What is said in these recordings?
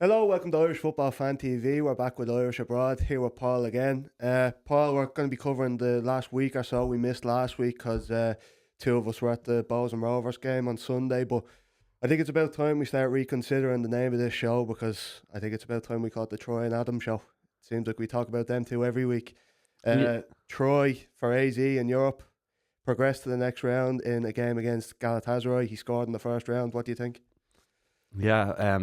Hello, welcome to Irish Football Fan TV. We're back with Irish Abroad, here with Paul again. Paul, we're going to be covering the last week or so. We missed last week because two of us were at the Bows and Rovers game on Sunday, but I think it's about time we start reconsidering the name of this show because I think it's about time we call it the Troy and Adam Show. It seems like we talk about them two every week. Yeah, Troy for AZ in Europe progressed to the next round in a game against Galatasaray. He scored in the first round. What do you think? yeah.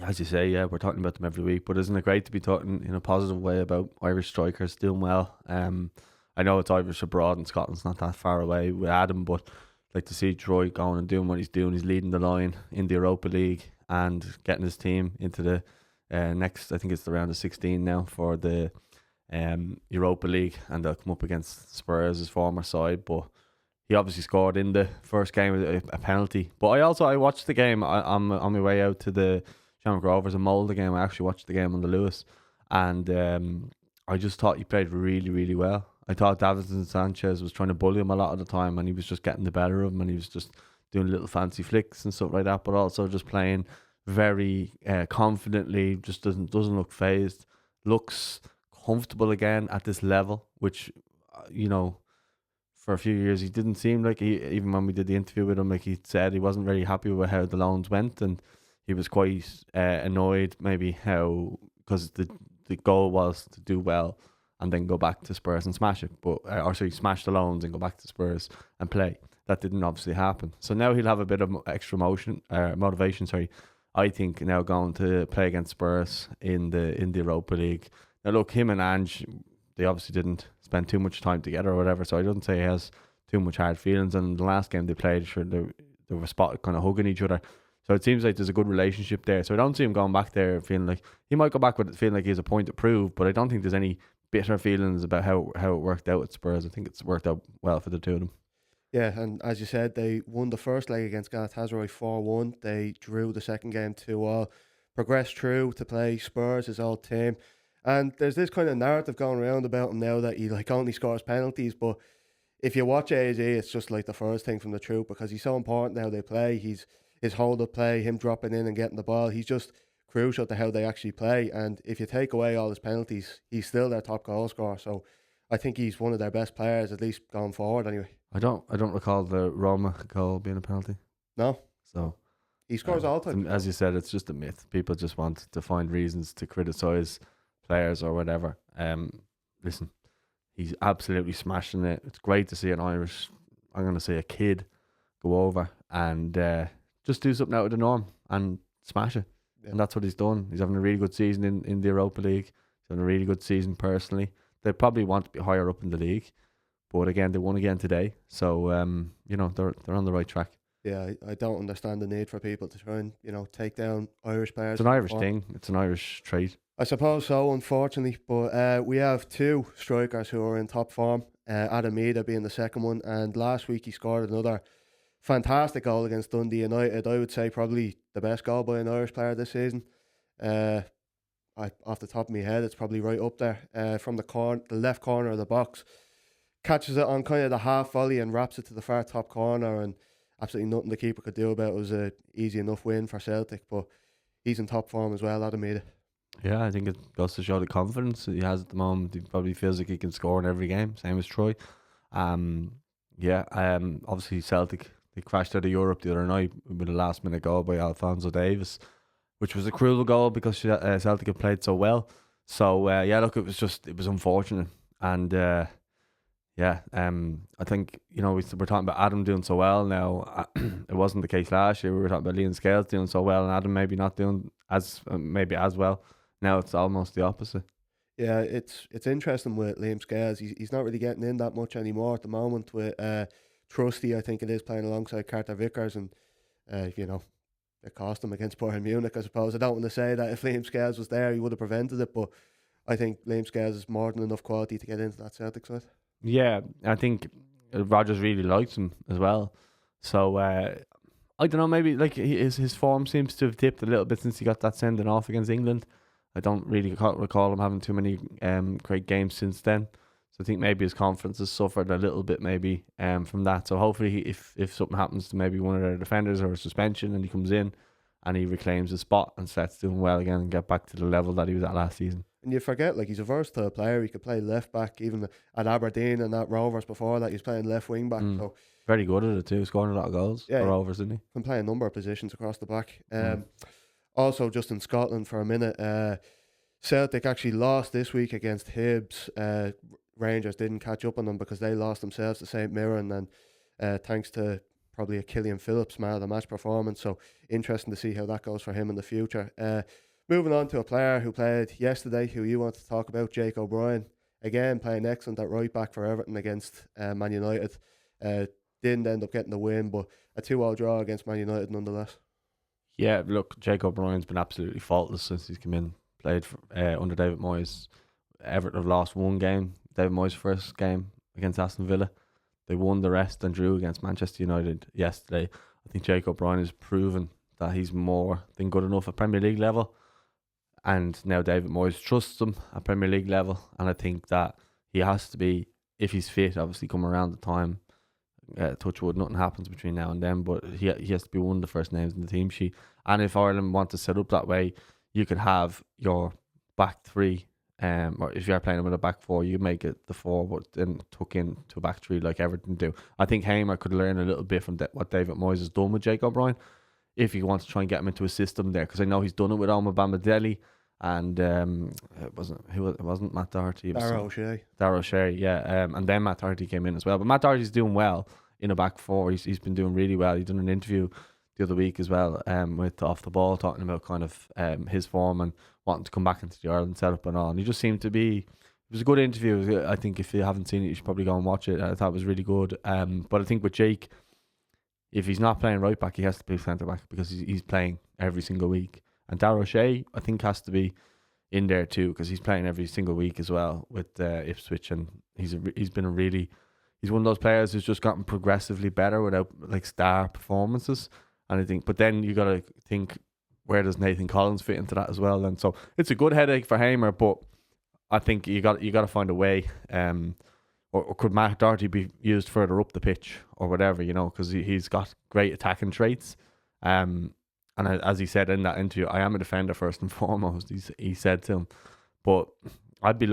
As you say, yeah, we're talking about them every week, but isn't it great to be talking in a positive way about Irish strikers doing well? I know it's Irish abroad and Scotland's not that far away with Adam, but like to see Troy going and doing what he's doing. He's leading the line in the Europa League and getting his team into the next. I think it's the round of 16 now for the Europa League, and they'll come up against Spurs, his former side, but. He obviously scored in the first game with a penalty. But I watched the game on my way out to the Shamrock Rovers and Molde game. I actually watched the game on the Lewis, and I just thought he played really, really well. I thought Davinson Sanchez was trying to bully him a lot of the time, and he was just getting the better of him, and he was just doing little fancy flicks and stuff like that. But also just playing very confidently. Just doesn't look phased. Looks comfortable again at this level, which you know for a few years he didn't seem like even when we did the interview with him, like he said he wasn't very happy with how the loans went, and he was quite annoyed maybe how because the goal was to do well and then go back to Spurs and smash it, but or sorry, smash the loans and go back to Spurs and play. That didn't obviously happen, so now he'll have a bit of extra motivation. Sorry, I think now going to play against Spurs in the Europa League. Now look, him and Ange, they obviously didn't spend too much time together or whatever, so I don't say he has too much hard feelings. And the last game they played, sure, they were spotted kind of hugging each other, so it seems like there's a good relationship there. So I don't see him going back there feeling like he might go back with feeling like he has a point to prove, but I don't think there's any bitter feelings about how it worked out at Spurs. I think it's worked out well for the two of them. Yeah, and as you said, they won the first leg against Galatasaray 4-1. They drew the second game 2-all, progressed through to play Spurs, his old team. And there's this kind of narrative going around about him now that he like only scores penalties, but if you watch AZ, it's just like the first thing from the truth because he's so important how they play. He's his hold up play, him dropping in and getting the ball. He's just crucial to how they actually play. And if you take away all his penalties, he's still their top goal scorer. So I think he's one of their best players, at least going forward anyway. I don't recall the Roma goal being a penalty. No, So he scores all the time. as you said, it's just a myth. People just want to find reasons to criticize players or whatever. Listen, he's absolutely smashing it. It's great to see an Irish, I'm going to say a kid, go over and just do something out of the norm and smash it. Yeah. And that's what he's done. He's having a really good season in the Europa League. He's having a really good season personally. They probably want to be higher up in the league, but again, they won again today. So they're on the right track. Yeah, I don't understand the need for people to try and, take down Irish players. It's an Irish thing. It's an Irish trait. I suppose so, unfortunately. But we have two strikers who are in top form. Adam Idah being the second one, and last week he scored another fantastic goal against Dundee United. I would say probably the best goal by an Irish player this season. Off the top of my head, it's probably right up there. From the left corner of the box, catches it on kind of the half volley and wraps it to the far top corner, and absolutely nothing the keeper could do about it. It was a easy enough win for Celtic, but he's in top form as well, Adam Idah. Yeah, I think it goes to show the confidence he has at the moment. He probably feels like he can score in every game, same as Troy. Obviously Celtic, they crashed out of Europe the other night with a last minute goal by Alphonso Davies, which was a cruel goal because Celtic had played so well. So look, it was unfortunate, and I think we're talking about Adam doing so well now. It wasn't the case last year. We were talking about Liam Scales doing so well, and Adam maybe not doing maybe as well. Now it's almost the opposite. Yeah, it's interesting with Liam Scales. He's not really getting in that much anymore at the moment with Trusty, I think it is, playing alongside Carter Vickers, and it cost him against Bayern Munich, I suppose. I don't want to say that if Liam Scales was there, he would have prevented it, but I think Liam Scales is more than enough quality to get into that Celtic side. Yeah, I think Rodgers really likes him as well. So I don't know, maybe like his form seems to have dipped a little bit since he got that sending off against England. I don't really recall him having too many great games since then. So I think maybe his confidence has suffered a little bit maybe from that. So hopefully if something happens to maybe one of their defenders or a suspension and he comes in and he reclaims his spot and starts doing well again and get back to the level that he was at last season. And you forget, like, he's a versatile player. He could play left back, even at Aberdeen and at Rovers before that. He's playing left wing back. So very good at it too, scoring a lot of goals for Rovers, isn't he? Can play a number of positions across the back. Also, just in Scotland for a minute, Celtic actually lost this week against Hibs. Rangers didn't catch up on them because they lost themselves to St Mirren, and thanks to probably a Killian Phillips man of the match performance. So interesting to see how that goes for him in the future. Moving on to a player who played yesterday, who you want to talk about, Jake O'Brien. Again, playing excellent at right back for Everton against Man United. Didn't end up getting the win, but a 2-2 draw against Man United nonetheless. Yeah, look, Jake O'Brien's been absolutely faultless since he's come in. Played for, under David Moyes. Everton have lost one game. David Moyes' first game against Aston Villa. They won the rest and drew against Manchester United yesterday. I think Jake O'Brien has proven that he's more than good enough at Premier League level. And now David Moyes trusts him at Premier League level. And I think that he has to be, if he's fit, obviously come around the time. Touch wood, nothing happens between now and then, but he has to be one of the first names in the team sheet. And if Ireland want to set up that way, you could have your back three, or if you're playing with a back four, you make it the four, but then tuck in to a back three like Everton do. I think Hamer could learn a little bit from what David Moyes has done with Jake O'Brien, if he wants to try and get him into a system there, because I know he's done it with Omar Bamidele, and it wasn't Matt Doherty. It was Darragh O'Shea, yeah. And then Matt Doherty came in as well. But Matt Doherty's doing well in a back four. He's been doing really well. He done an interview the other week as well, with Off the Ball, talking about kind of his form and wanting to come back into the Ireland setup and all. And he just seemed to be. It was a good interview. I think if you haven't seen it, you should probably go and watch it. I thought it was really good. But I think with Jake, if he's not playing right back, he has to play centre back because he's playing every single week. And Darragh O'Shea, I think, has to be in there too because he's playing every single week as well with Ipswich, and he's one of those players who's just gotten progressively better without like star performances. And I think, but then you got to think, where does Nathan Collins fit into that as well? And so it's a good headache for Hamer, but I think you got to find a way. Or could Matt Doherty be used further up the pitch or whatever, because he's got great attacking traits. And as he said in that interview, I am a defender first and foremost, he said to him. But I'd be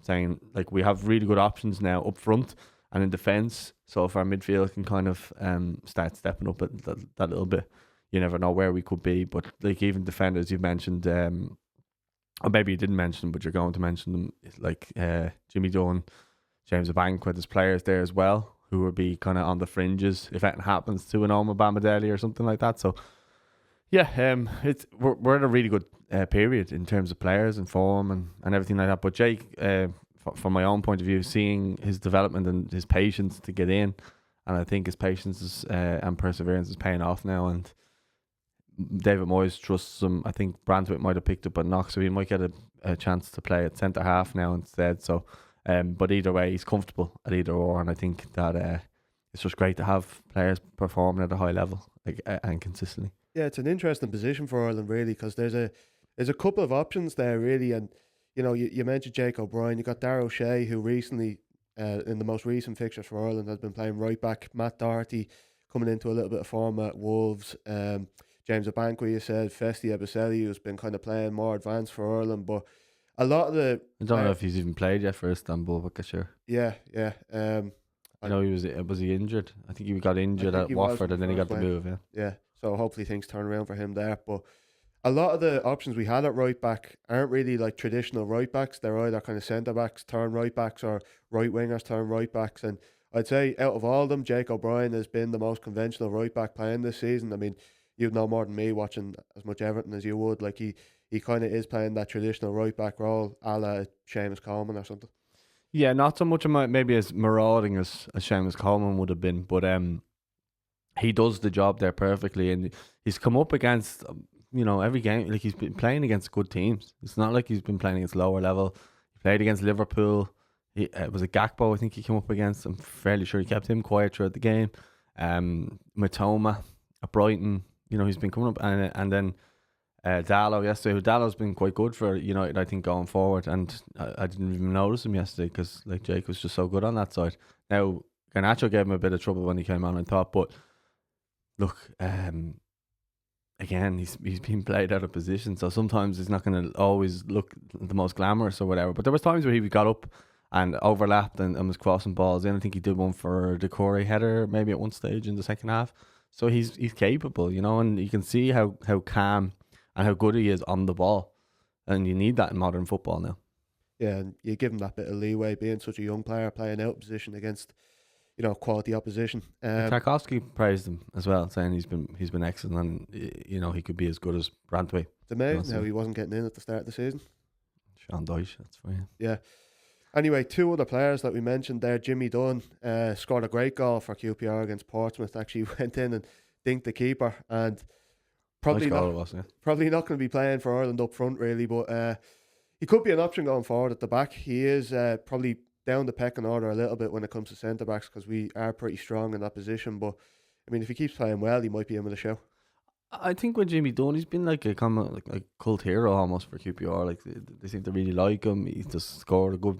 saying, like, we have really good options now up front and in defence. So if our midfield can kind of start stepping up that little bit, you never know where we could be. But like even defenders you've mentioned, or maybe you didn't mention them, but you're going to mention them, like Jimmy Dunn, James Abankwah, there's players there as well who will be kind of on the fringes if anything happens to an Omar Bamidele or something like that. So yeah, we're in a really good period in terms of players and form and everything like that. But Jake, from my own point of view, seeing his development and his patience to get in, and I think his patience and perseverance is paying off now. And David Moyes trusts him. I think Brantwick might have picked up a knock, so he might get a chance to play at centre half now instead. So, but either way, he's comfortable at either or, and I think that it's just great to have players performing at a high level and consistently. Yeah, it's an interesting position for Ireland, really, because there's a couple of options there, really. And, you mentioned Jake O'Brien. You got Darragh O'Shea, who recently, in the most recent fixtures for Ireland, has been playing right back. Matt Doherty coming into a little bit of form at Wolves. James Abankwah, you said. Festi Ebiseli, who's been kind of playing more advanced for Ireland. But a lot of the... I don't know if he's even played yet for Istanbul, but sure. Yeah. I know was he injured? I think he got injured at Watford and then he got the move, Yeah. So hopefully things turn around for him there. But a lot of the options we had at right back aren't really like traditional right backs. They're either kind of centre backs turn right backs or right wingers turn right backs. And I'd say out of all of them, Jake O'Brien has been the most conventional right back playing this season. I mean, you'd know more than me watching as much Everton as you would. Like he kind of is playing that traditional right back role, a la Seamus Coleman or something. Yeah, not so much maybe as marauding as Seamus Coleman would have been, but he does the job there perfectly, and he's come up against every game. Like, he's been playing against good teams. It's not like he's been playing against lower level. He played against Liverpool. It was a Gakpo, I think he came up against. I'm fairly sure he kept him quiet throughout the game. Matoma at Brighton, he's been coming up, and then Dallow yesterday. Dallow's been quite good for United, I think, going forward. And I didn't even notice him yesterday because like Jake was just so good on that side. Now Garnacho gave him a bit of trouble when he came on, I thought, but look, again, he's been played out of position, so sometimes he's not going to always look the most glamorous or whatever. But there was times where he got up and overlapped and was crossing balls in. I think he did one for the Corey header maybe at one stage in the second half. So he's capable, and you can see how calm and how good he is on the ball. And you need that in modern football now. Yeah, and you give him that bit of leeway being such a young player playing out of position against, quality opposition. Tarkovsky praised him as well, saying he's been excellent and he could be as good as Brantway. It's amazing how he wasn't getting in at the start of the season. Sean Dyche, that's for you. Yeah. Anyway, two other players that we mentioned there. Jimmy Dunn scored a great goal for QPR against Portsmouth. Actually went in and dinked the keeper, and probably Nice goal not it was, yeah. probably not going to be playing for Ireland up front really, but he could be an option going forward at the back. He is probably down the pecking order a little bit when it comes to centre backs because we are pretty strong in that position. But I mean, if he keeps playing well, he might be in with a show. I think with Jimmy Dunn, he's been like a cult hero almost for QPR. Like they seem to really like him. He's just scored a good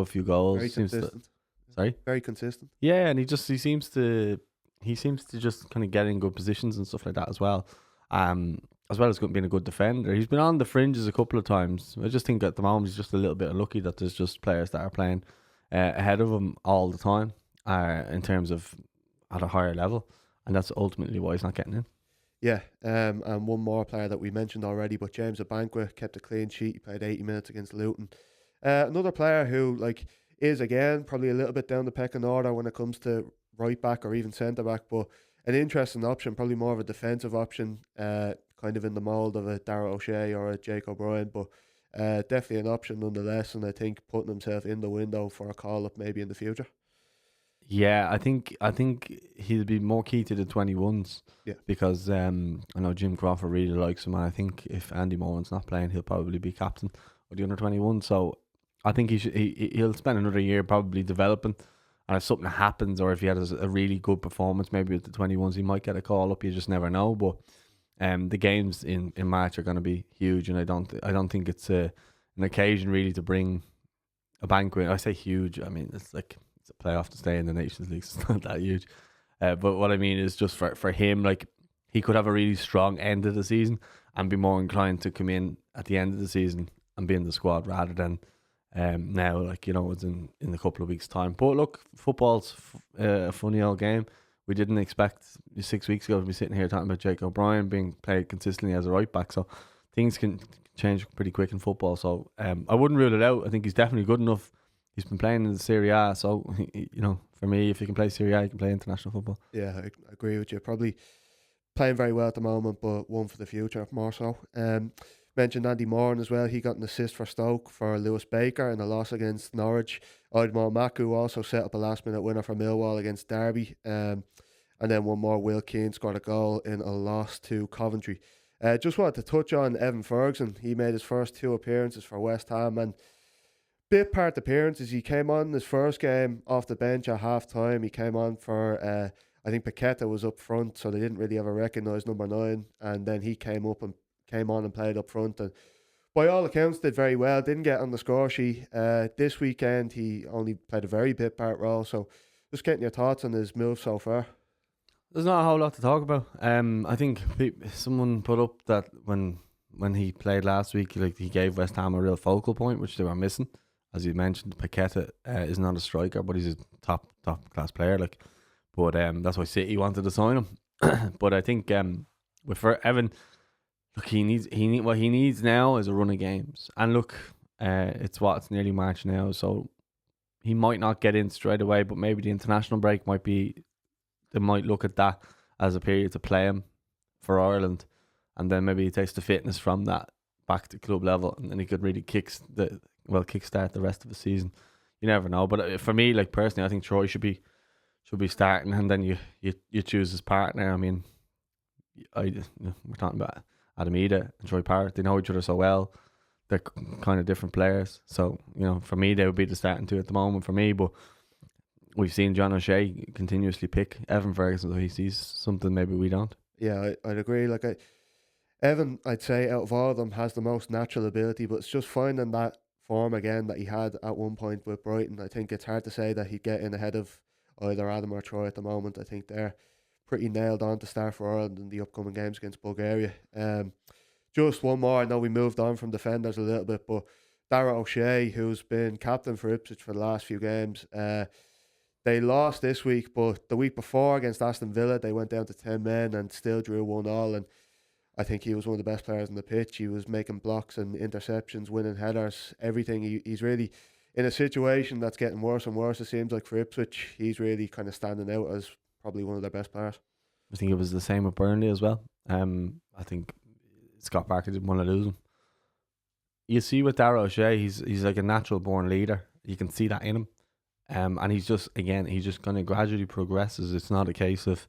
few goals. Very consistent. Sorry? Very consistent. Yeah, and he seems to just kind of get in good positions and stuff like that as well. As well as being a good defender. He's been on the fringes a couple of times. I just think at the moment he's just a little bit unlucky that there's just players that are playing ahead of him all the time in terms of at a higher level, and that's ultimately why he's not getting in. Yeah, and one more player that we mentioned already, but James Abankwah kept a clean sheet. He played 80 minutes against Luton. Another player who is again probably a little bit down the pecking order when it comes to right back or even centre back, but an interesting option, probably more of a defensive option, kind of in the mould of a Darragh O'Shea or a Jake O'Brien, but definitely an option nonetheless, and I think putting himself in the window for a call up maybe in the future. Yeah, I think he'll be more key to the 21s. Yeah, because I know Jim Crawford really likes him, and I think if Andy Moran's not playing, he'll probably be captain of the under 21. So I think he'll spend another year probably developing, and if something happens or if he has a really good performance, maybe with the 21s, he might get a call up. You just never know. But the games in March are going to be huge, and I don't think it's an occasion really to bring a banquet. I say huge. I mean it's a playoff to stay in the Nations League. So it's not that huge. But what I mean is just for him, he could have a really strong end of the season and be more inclined to come in at the end of the season and be in the squad rather than now, it's in a couple of weeks' time. But look, football's a funny old game. We didn't expect 6 weeks ago to be sitting here talking about Jake O'Brien being played consistently as a right back. So things can change pretty quick in football. So I wouldn't rule it out. I think he's definitely good enough. He's been playing in the Serie A, so for me, if you can play Serie A, you can play international football. Yeah, I agree with you. Probably playing very well at the moment, but one for the future more so. Mentioned Andy Moran as well. He got an assist for Stoke for Lewis Baker in a loss against Norwich. Oidmore Maku also set up a last-minute winner for Millwall against Derby. And then one more, Will Keane scored a goal in a loss to Coventry. Just wanted to touch on Evan Ferguson. He made his first 2 appearances for West Ham, and bit part appearances. He came on his first game off the bench at half time. He came on for I think Paqueta was up front, so they didn't really ever recognise number 9, and then he came on and played up front, and by all accounts did very well. Didn't get on the score sheet this weekend. He only played a very bit part role, so just getting your thoughts on his move so far. There's not a whole lot to talk about. I think someone put up that when he played last week, he gave West Ham a real focal point, which they were missing. As you mentioned, Paqueta is not a striker, but he's a top class player. But that's why City wanted to sign him. But I think with Evan, look, what he needs now is a run of games. And look, it's nearly March now, so he might not get in straight away. But maybe the international break they might look at that as a period to play him for Ireland, and then maybe he takes the fitness from that back to club level, and then he could really kickstart the rest of the season. You never know. But for me, personally, I think Troy should be starting, and then you choose his partner. I mean, we're talking about Adam Idah and Troy Parrott. They know each other so well. They're kind of different players. So, for me, they would be the starting 2 at the moment for me. But we've seen John O'Shea continuously pick Evan Ferguson, so he sees something maybe we don't. Yeah, I'd agree. Evan, I'd say out of all of them, has the most natural ability, but it's just finding that form again that he had at one point with Brighton. I think it's hard to say that he'd get in ahead of either Adam or Troy at the moment. I think they're pretty nailed on to start for Ireland in the upcoming games against Bulgaria. Just one more. I know we moved on from defenders a little bit, but Dara O'Shea, who's been captain for Ipswich for the last few games, they lost this week, but the week before against Aston Villa, they went down to 10 men and still drew 1-1. And I think he was one of the best players on the pitch. He was making blocks and interceptions, winning headers, everything. He's really in a situation that's getting worse and worse. It seems like for Ipswich, he's really kind of standing out as probably one of their best players. I think it was the same with Burnley as well. I think Scott Barker didn't want to lose him. You see with Dara O'Shea, he's like a natural born leader. You can see that in him. And he's just going to gradually progress. It's not a case of,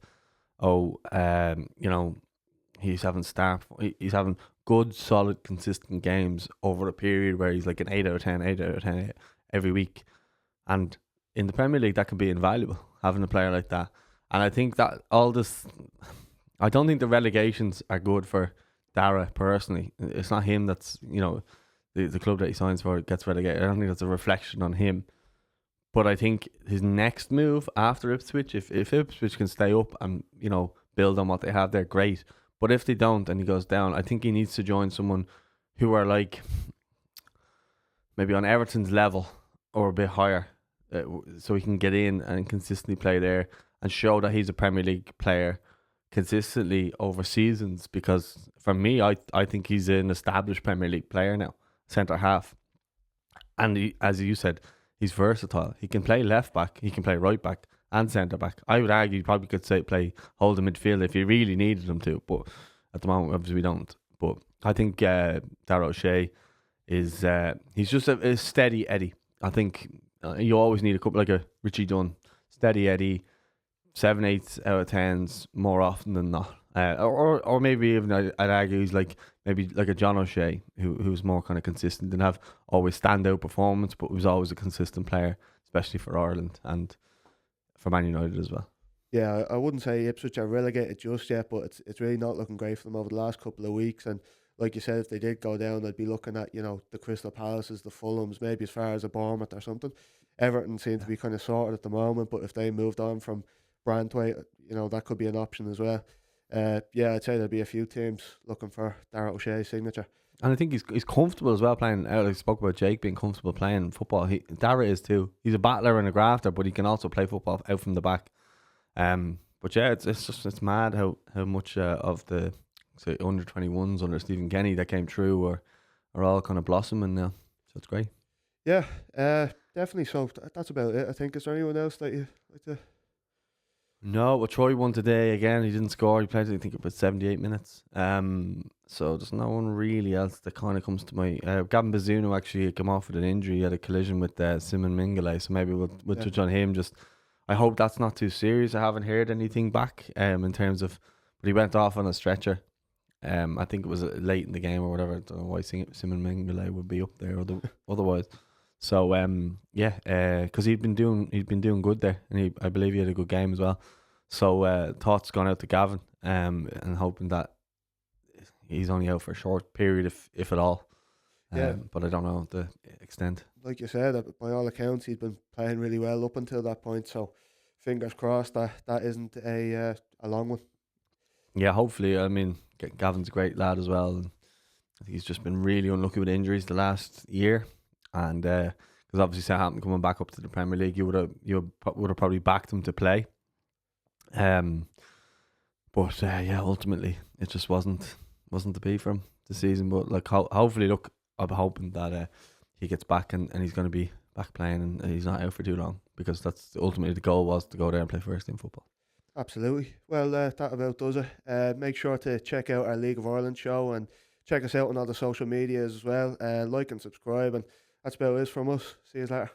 he's having good, solid, consistent games over a period where he's like an 8 out of 10, 8 out of 10 every week. And in the Premier League, that can be invaluable, having a player like that. And I think that I don't think the relegations are good for Dara personally. It's not him that's, the club that he signs for gets relegated. I don't think that's a reflection on him. But I think his next move after Ipswich, if Ipswich can stay up and, build on what they have there, great. But if they don't and he goes down, I think he needs to join someone who are like maybe on Everton's level or a bit higher, so he can get in and consistently play there and show that he's a Premier League player consistently over seasons. Because for me, I think he's an established Premier League player now, centre half. And he, as you said, he's versatile. He can play left back, he can play right back and centre back. I would argue he probably could play hold the midfield if he really needed him to, but at the moment obviously we don't. But I think Dara O'Shea is he's just a steady Eddie. I think you always need a couple like a Richie Dunn, steady Eddie, 7, 8 out of 10s more often than not. Or maybe even I'd argue he's maybe like a John O'Shea who's more kind of consistent and have always standout performance, but was always a consistent player, especially for Ireland and for Man United as well. Yeah, I wouldn't say Ipswich are relegated just yet, but it's really not looking great for them over the last couple of weeks. And like you said, if they did go down, I'd be looking at the Crystal Palaces, the Fulhams, maybe as far as a Bournemouth or something. Everton seem to be kind of sorted at the moment, but if they moved on from Brantwaite, that could be an option as well. I'd say there'll be a few teams looking for Dara O'Shea's signature. And I think he's comfortable as well playing. I spoke about Jake being comfortable playing football. Dara is too. He's a battler and a grafter, but he can also play football out from the back. But yeah, it's mad how much of the under 21s under Stephen Kenny that came through are all kind of blossoming now. So it's great. Yeah, definitely. So that's about it. I think. Is there anyone else that you like to? No, well, Troy won today again. He didn't score. He played, I think, about 78 minutes. So there's no one really else that kind of comes to my. Gavin Bazunu actually came off with an injury. He had a collision with Simon Mingale. So maybe we'll touch on him. Just, I hope that's not too serious. I haven't heard anything back. In terms of, but he went off on a stretcher. I think it was late in the game or whatever. I don't know why Simon Mingale would be up there otherwise. So because he'd been doing good there, and I believe he had a good game as well. So thoughts gone out to Gavin, and hoping that he's only out for a short period, if at all. But I don't know the extent. Like you said, by all accounts, he's been playing really well up until that point. So fingers crossed that isn't a long one. Yeah, hopefully. I mean, Gavin's a great lad as well. And I think he's just been really unlucky with injuries the last year. And because obviously Southampton coming back up to the Premier League, you would have probably backed him to play. But ultimately it just wasn't to be for him this season. But hopefully, look, I'm hoping that he gets back and he's going to be back playing and he's not out for too long, because that's ultimately the goal, was to go there and play first team football. Absolutely. Well, that about does it. Make sure to check out our League of Ireland show and check us out on all the social medias as well. Like and subscribe, and that's about it from us. See you later.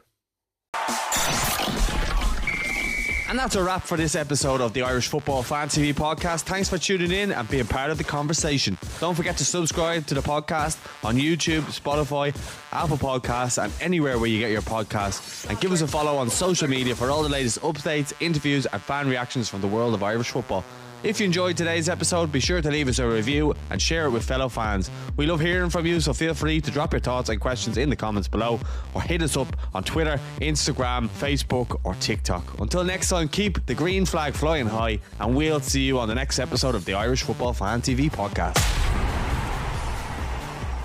And that's a wrap for this episode of the Irish Football Fan TV podcast. Thanks for tuning in and being part of the conversation. Don't forget to subscribe to the podcast on YouTube, Spotify, Apple Podcasts, and anywhere where you get your podcasts. And give us a follow on social media for all the latest updates, interviews, and fan reactions from the world of Irish football. If you enjoyed today's episode, be sure to leave us a review and share it with fellow fans. We love hearing from you, so feel free to drop your thoughts and questions in the comments below, or hit us up on Twitter, Instagram, Facebook or TikTok. Until next time, keep the green flag flying high, and we'll see you on the next episode of the Irish Football Fan TV podcast.